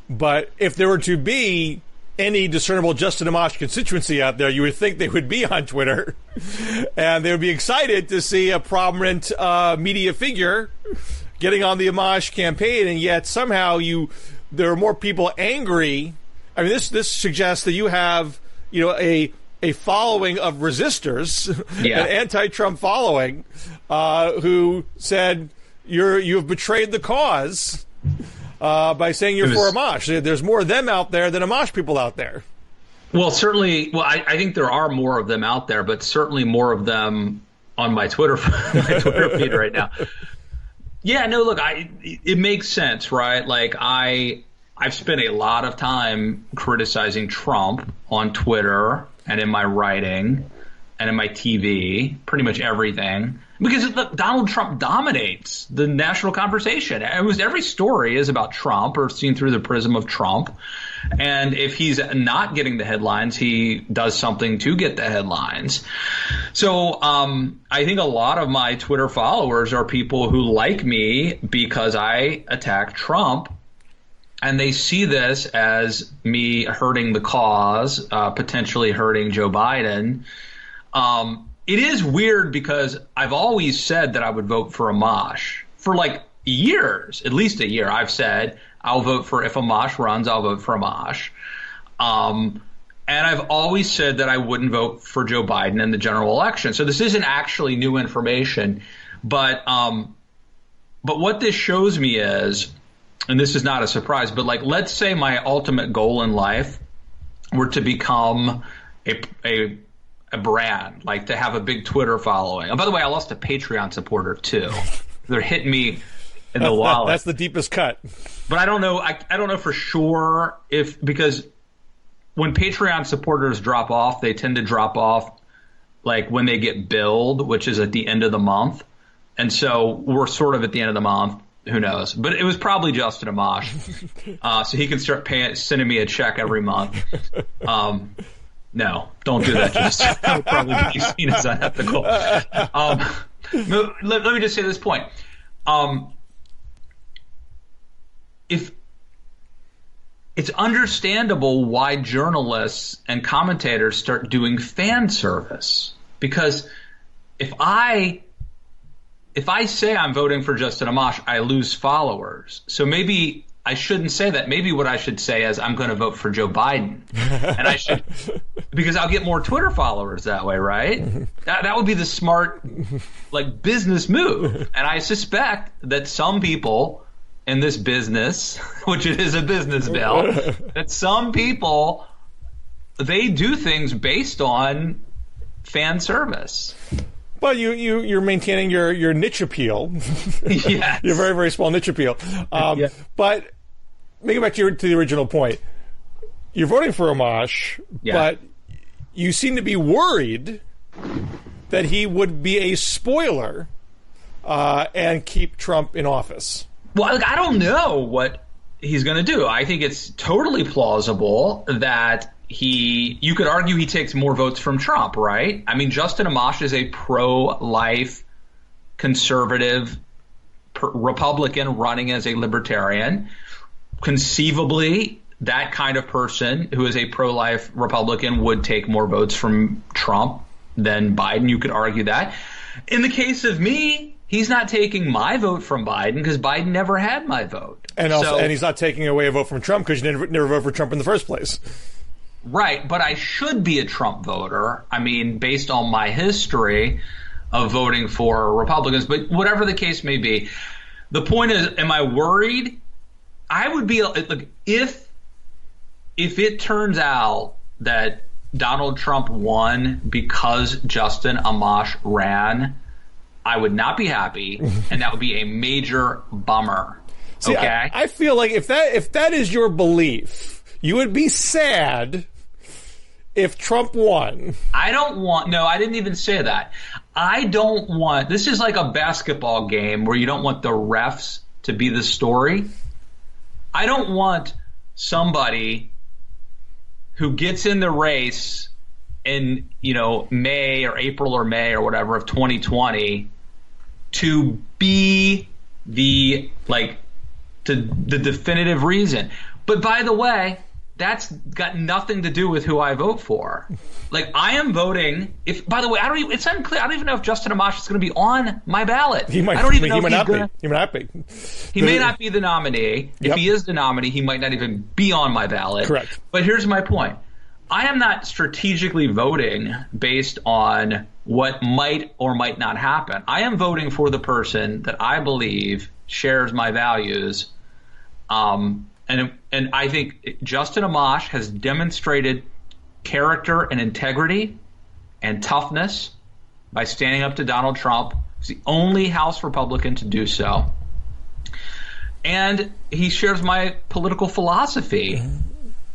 but if there were to be any discernible Justin Amash constituency out there, you would think they would be on Twitter, and they would be excited to see a prominent media figure getting on the Amash campaign, and yet somehow there are more people angry. I mean, this suggests that you have a following of resistors, an anti-Trump following, who said you've betrayed the cause. By saying you're for Amash. There's more of them out there than Amash people out there. Well, certainly. Well, I think there are more of them out there, but certainly more of them on my Twitter my Twitter feed right now. Yeah, no, look, it makes sense, right? Like I've spent a lot of time criticizing Trump on Twitter and in my writing and in my TV, pretty much everything, because look, Donald Trump dominates the national conversation. Almost every story is about Trump or seen through the prism of Trump. And if he's not getting the headlines, he does something to get the headlines. So I think a lot of my Twitter followers are people who like me because I attack Trump. And they see this as me hurting the cause, potentially hurting Joe Biden. It is weird because I've always said that I would vote for Amash for like years, at least a year. I've said I'll vote for, if Amash runs, I'll vote for Amash. And I've always said that I wouldn't vote for Joe Biden in the general election. So this isn't actually new information. But what this shows me is, and this is not a surprise, but like, let's say my ultimate goal in life were to become a brand, like to have a big Twitter following. And by the way, I lost a Patreon supporter too. They're hitting me in the wallet. That's the deepest cut. But I don't know. I don't know for sure because when Patreon supporters drop off, they tend to drop off like when they get billed, which is at the end of the month. And so we're sort of at the end of the month. Who knows? But it was probably Justin Amash. So he can start sending me a check every month. No, don't do that. That would probably be seen as unethical. Let me just say this point. If it's understandable why journalists and commentators start doing fan service, because if I say I'm voting for Justin Amash, I lose followers. So maybe I shouldn't say that. Maybe what I should say is I'm going to vote for Joe Biden, and I should, because I'll get more Twitter followers that way, right? That would be the smart, like, business move. And I suspect that some people in this business, which it is a business, Bill, that some people, they do things based on fan service. Well, you're maintaining your niche appeal. Yes. Your very, very small niche appeal. Yeah. But making back to the original point, you're voting for Amash, but you seem to be worried that he would be a spoiler and keep Trump in office. Well, I don't know what he's going to do. I think it's totally plausible that you could argue he takes more votes from Trump, right? I mean, Justin Amash is a pro-life, conservative Republican running as a libertarian. Conceivably, that kind of person who is a pro-life Republican would take more votes from Trump than Biden. You could argue that. In the case of me, he's not taking my vote from Biden because Biden never had my vote. And he's not taking away a vote from Trump because you never voted for Trump in the first place. Right, but I should be a Trump voter. I mean, based on my history of voting for Republicans, but whatever the case may be, the point is, am I worried? I would be, like, if it turns out that Donald Trump won because Justin Amash ran, I would not be happy, and that would be a major bummer. See, okay? I feel like if that is your belief, you would be sad if Trump won. I didn't even say that. This is like a basketball game where you don't want the refs to be the story. I don't want somebody who gets in the race in, May or April or May or whatever of 2020 to be the definitive reason. But by the way, that's got nothing to do with who I vote for. Like, I am voting. By the way, it's unclear. I don't even know if Justin Amash is going to be on my ballot. He might not be. He may not be the nominee. Yep. If he is the nominee, he might not even be on my ballot. Correct. But here's my point. I am not strategically voting based on what might or might not happen. I am voting for the person that I believe shares my values. And I think Justin Amash has demonstrated character and integrity and toughness by standing up to Donald Trump. He's the only House Republican to do so. And he shares my political philosophy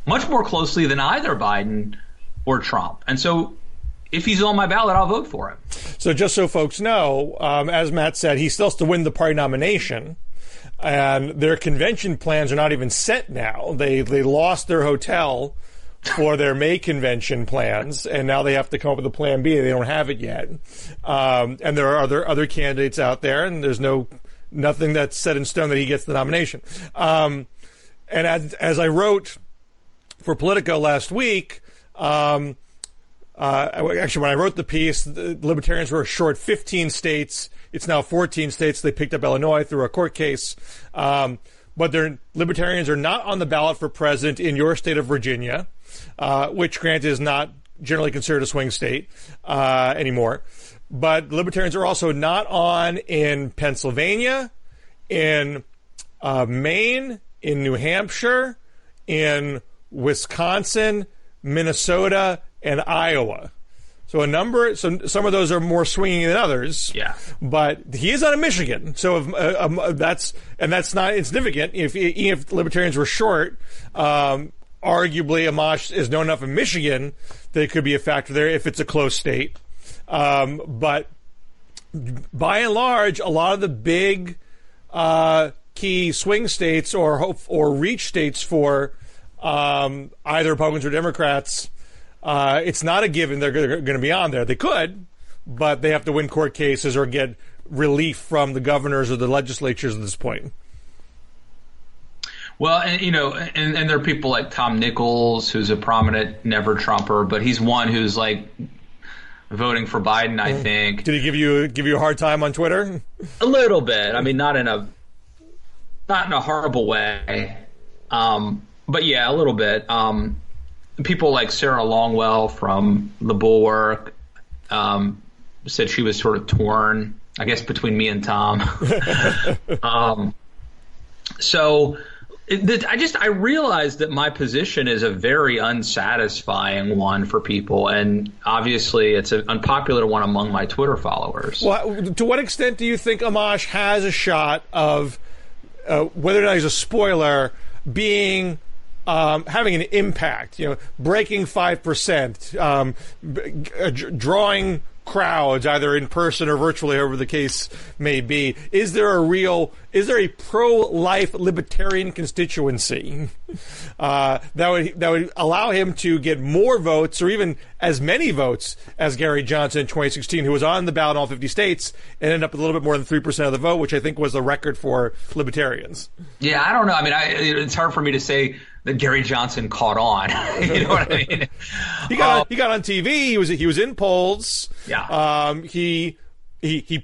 much more closely than either Biden or Trump. And so if he's on my ballot, I'll vote for him. So just so folks know, as Matt said, he still has to win the party nomination. And their convention plans are not even set now. They lost their hotel for their May convention plans, and now they have to come up with a plan B. They don't have it yet. And there are other candidates out there, and there's nothing that's set in stone that he gets the nomination. And as I wrote for Politico last week, actually, when I wrote the piece, the Libertarians were short 15 states. It's now 14 states. They picked up Illinois through a court case. But Libertarians are not on the ballot for president in your state of Virginia, which, granted, is not generally considered a swing state anymore. But Libertarians are also not on in Pennsylvania, in Maine, in New Hampshire, in Wisconsin, Minnesota, and Iowa. So some of those are more swinging than others. Yeah. But he is out of Michigan, so that's not insignificant. If Libertarians were short, arguably Amash is known enough in Michigan that it could be a factor there if it's a close state. But by and large, a lot of the big key swing states or reach states for either Republicans or Democrats, it's not a given they're going to be on there. They could, but they have to win court cases or get relief from the governors or the legislatures at this point. Well, and there are people like Tom Nichols, who's a prominent never-Trumper, but he's one who's like voting for Biden, I think. Did he give you a hard time on Twitter? A little bit. I mean, not in a horrible way. But yeah, a little bit. People like Sarah Longwell from The Bulwark said she was sort of torn, I guess, between me and Tom. I realized that my position is a very unsatisfying one for people, and obviously it's an unpopular one among my Twitter followers. Well, to what extent do you think Amash has a shot of whether or not he's a spoiler being having an impact? Breaking 5%, drawing crowds either in person or virtually, however the case may be. Is there a pro-life libertarian constituency that would allow him to get more votes, or even as many votes as Gary Johnson in 2016, who was on the ballot in all 50 states and ended up with a little bit more than 3% of the vote, which I think was the record for libertarians? Yeah, I don't know. I mean, it's hard for me to say that Gary Johnson caught on. You know what I mean? He got on TV. He was in polls. Yeah. He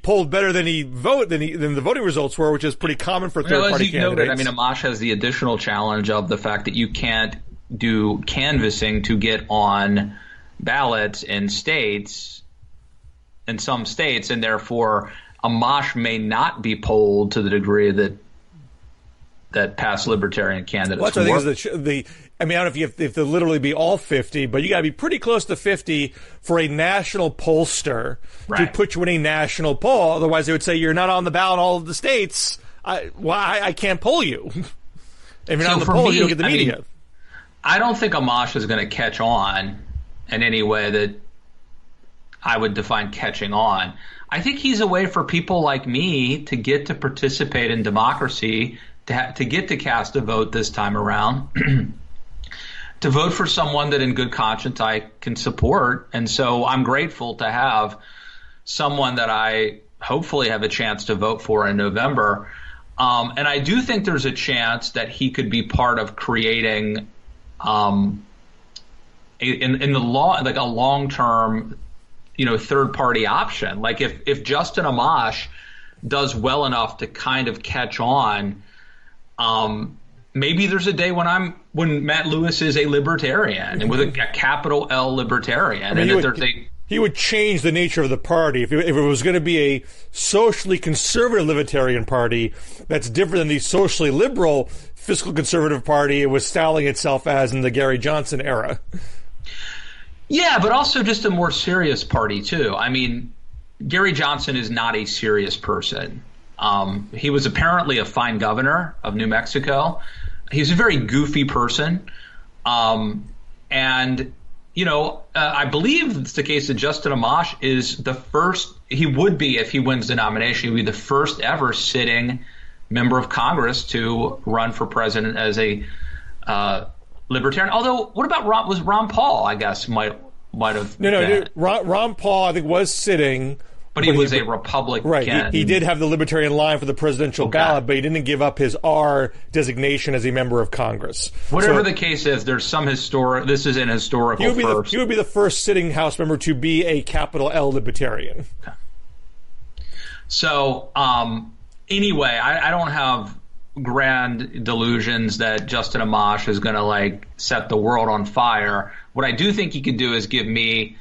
polled better than the voting results were, which is pretty common for third-party candidates. Noted, I mean, Amash has the additional challenge of the fact that you can't do canvassing to get on ballots in some states, and therefore Amash may not be polled to the degree that past libertarian candidates. Well, that's what I think is I don't know if they'll literally be all 50, but you got to be pretty close to 50 for a national pollster to put you in a national poll. Otherwise, they would say you're not on the ballot in all of the states. I can't poll you. If you're not on the poll, you don't get the media. Mean, I don't think Amash is going to catch on in any way that I would define catching on. I think he's a way for people like me to get to participate in democracy, to get to cast a vote this time around, to vote for someone that in good conscience I can support. And so I'm grateful to have someone that I hopefully have a chance to vote for in November. And I do think there's a chance that he could be part of creating in the law, like a long-term, third-party option. Like if Justin Amash does well enough to kind of catch on, maybe there's a day when Matt Lewis is a libertarian, and with a capital L libertarian, he would change the nature of the party if it was going to be a socially conservative libertarian party that's different than the socially liberal fiscal conservative party it was styling itself as in the Gary Johnson era. Yeah, but also just a more serious party, too. I mean, Gary Johnson is not a serious person. He was apparently a fine governor of New Mexico. He's a very goofy person. And, you know, I believe it's the case that Justin Amash is the first, he would be, if he wins the nomination, he would be the first ever sitting member of Congress to run for president as a libertarian. Although, what about Ron Paul, I guess, might have been. Ron Paul, I think, was sitting. But he was a Republican. Right. He did have the libertarian line for the presidential ballot, but he didn't give up his R designation as a member of Congress. Whatever the case is, there's some this is an historical first. He would be the first sitting House member to be a capital L libertarian. Okay. So, anyway, I don't have grand delusions that Justin Amash is going to like set the world on fire. What I do think he could do is give me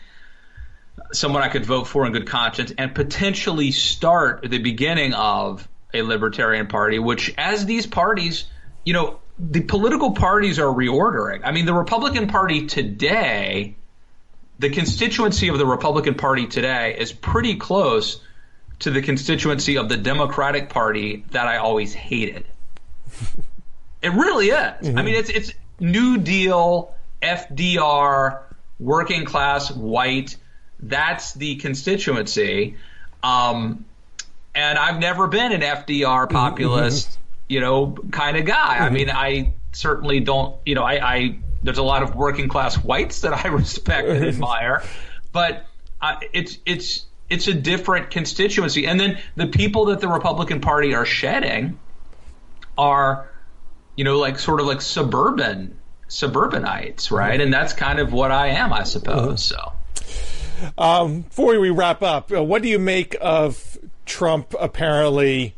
someone I could vote for in good conscience and potentially start the beginning of a libertarian party, which, as these parties, you know, the political parties are reordering. I mean, the Republican Party today, the constituency of the Republican Party today is pretty close to the constituency of the Democratic Party that I always hated. It really is. Mm-hmm. I mean, it's New Deal, FDR, working class, white. That's the constituency. And I've never been an FDR populist, you know, kind of guy. I mean, I certainly don't, you know, there's a lot of working class whites that I respect and admire, but it's a different constituency. And then the people that the Republican Party are shedding are, you know, like sort of like suburbanites, right? And that's kind of what I am, I suppose. So. Before we wrap up, what do you make of Trump apparently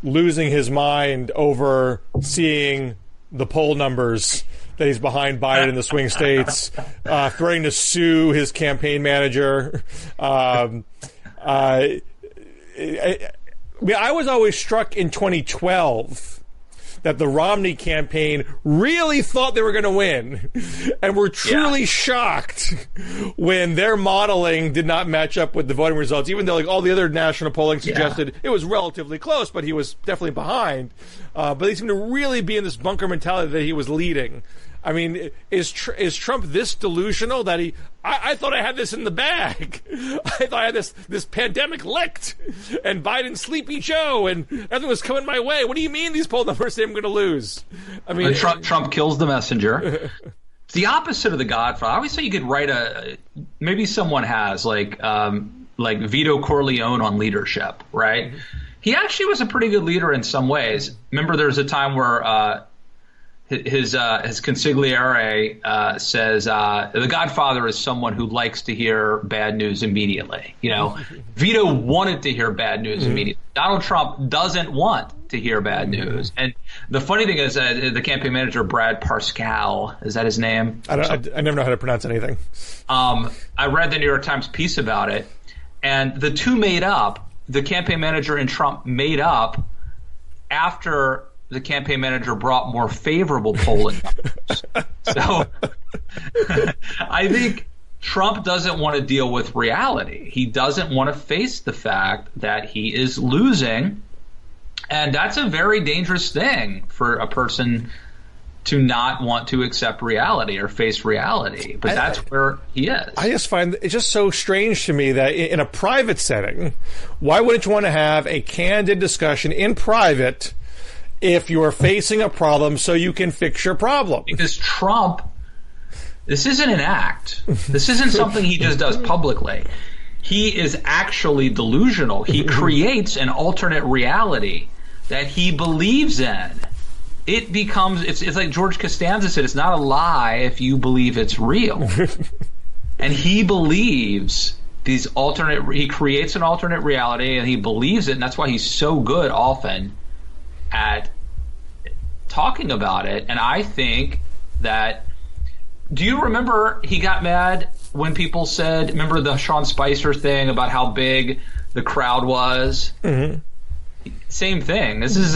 losing his mind over seeing the poll numbers that he's behind Biden in the swing states, threatening to sue his campaign manager? I was always struck in 2012 that the Romney campaign really thought they were going to win and were truly shocked when their modeling did not match up with the voting results, even though like all the other national polling suggested it was relatively close, but he was definitely behind. But they seem to really be in this bunker mentality that he was leading. I mean, is Trump this delusional that I thought I had this in the bag. I thought I had this pandemic licked and Biden's Sleepy Joe and everything was coming my way. What do you mean these poll numbers say I'm going to lose? I mean, Trump kills the messenger. It's the opposite of the Godfather. I always thought you could write maybe someone has like Vito Corleone on leadership, right? He actually was a pretty good leader in some ways. Remember, there was a time where his consigliere says the Godfather is someone who likes to hear bad news immediately. You know, Vito wanted to hear bad news immediately. Donald Trump doesn't want to hear bad news. And the funny thing is the campaign manager, Brad Parscale, is that his name? I never know how to pronounce anything. I read the New York Times piece about it, and the two made up. The campaign manager and Trump made up after the campaign manager brought more favorable polling numbers. So I think Trump doesn't want to deal with reality. He doesn't want to face the fact that he is losing. And that's a very dangerous thing for a person to not want to accept reality or face reality. But that's where he is. I just find it's just so strange to me that in a private setting, why wouldn't you want to have a candid discussion in private if you're facing a problem so you can fix your problem? Because Trump, this isn't an act. This isn't something he just does publicly. He is actually delusional. He creates an alternate reality that he believes in. It becomes, it's like George Costanza said, it's not a lie if you believe it's real. And he believes he creates an alternate reality and he believes it, and that's why he's so good often at talking about it. And I think that, do you remember he got mad when people said, remember the Sean Spicer thing about how big the crowd was? Mm-hmm. Same thing. This is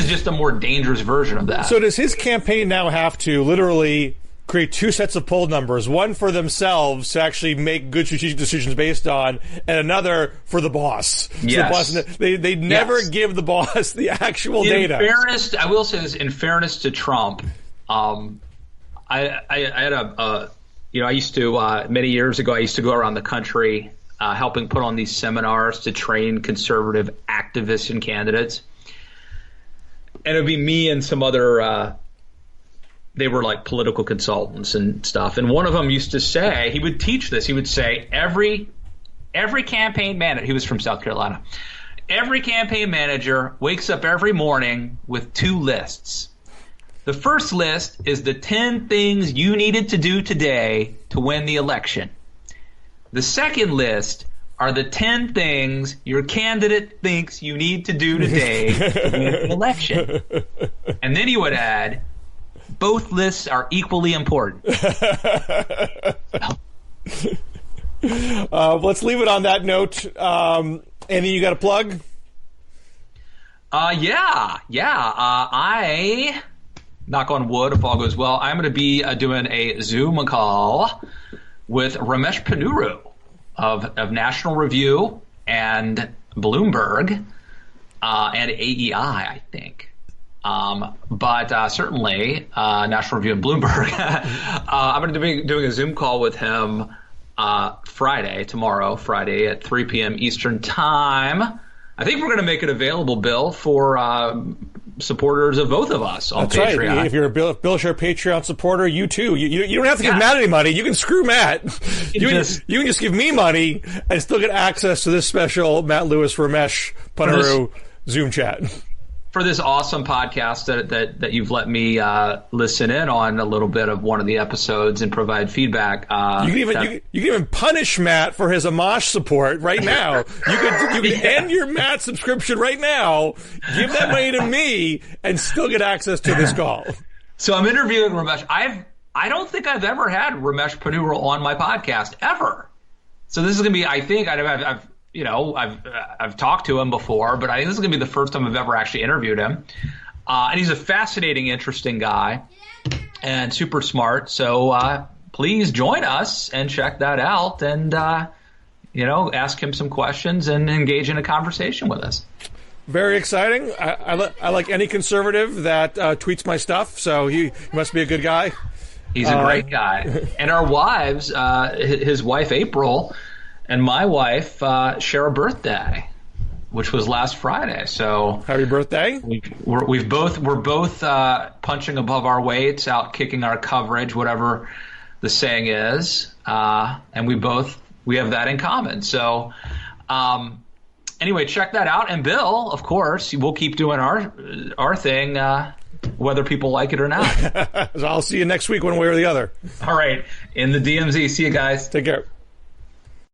just a more dangerous version of that. So does his campaign now have to literally create two sets of poll numbers, one for themselves to actually make good strategic decisions based on, and another for the boss. Yes. So the boss, they never give the boss the actual data. In fairness, I will say this, in fairness to Trump, I had I used to, many years ago, I used to go around the country helping put on these seminars to train conservative activists and candidates. And it would be me and some other they were like political consultants and stuff. And one of them used to say, he would teach this. He would say, every campaign manager, he was from South Carolina, every campaign manager wakes up every morning with two lists. The first list is the 10 things you needed to do today to win the election. The second list are the 10 things your candidate thinks you need to do today to win the election. And then he would add, both lists are equally important. Let's leave it on that note. Anything you got to plug? I, knock on wood, if all goes well, I'm going to be doing a Zoom call with Ramesh Ponnuru of National Review and Bloomberg and AEI, I think. But certainly National Review and Bloomberg. I'm going to be doing a Zoom call with him tomorrow, Friday at 3 p.m. Eastern Time. I think we're going to make it available, Bill, for supporters of both of us on That's Patreon. Right. If you're a Bill Scher Patreon supporter, you too. You don't have to give Matt any money. You can screw Matt. You can just give me money and still get access to this special Matt Lewis Ramesh Ponnuru Zoom chat. For this awesome podcast that you've let me listen in on a little bit of one of the episodes and provide feedback. You can even punish Matt for his Amash support right now. You can end your Matt subscription right now, give that money to me, and still get access to this call. So I'm interviewing Ramesh. I don't think I've ever had Ramesh Ponnuru on my podcast ever. So this is going to be, I think, I've talked to him before, but I think this is going to be the first time I've ever actually interviewed him. And he's a fascinating, interesting guy and super smart. So please join us and check that out and, ask him some questions and engage in a conversation with us. Very exciting. I like any conservative that tweets my stuff, so he must be a good guy. He's a great guy. And our wives, his wife April and my wife share a birthday, which was last Friday. So happy birthday! We're both punching above our weights, out kicking our coverage, whatever the saying is, and we have that in common. So anyway, check that out. And Bill, of course, we'll keep doing our thing, whether people like it or not. So I'll see you next week, one way or the other. All right, in the DMZ. See you guys. Take care.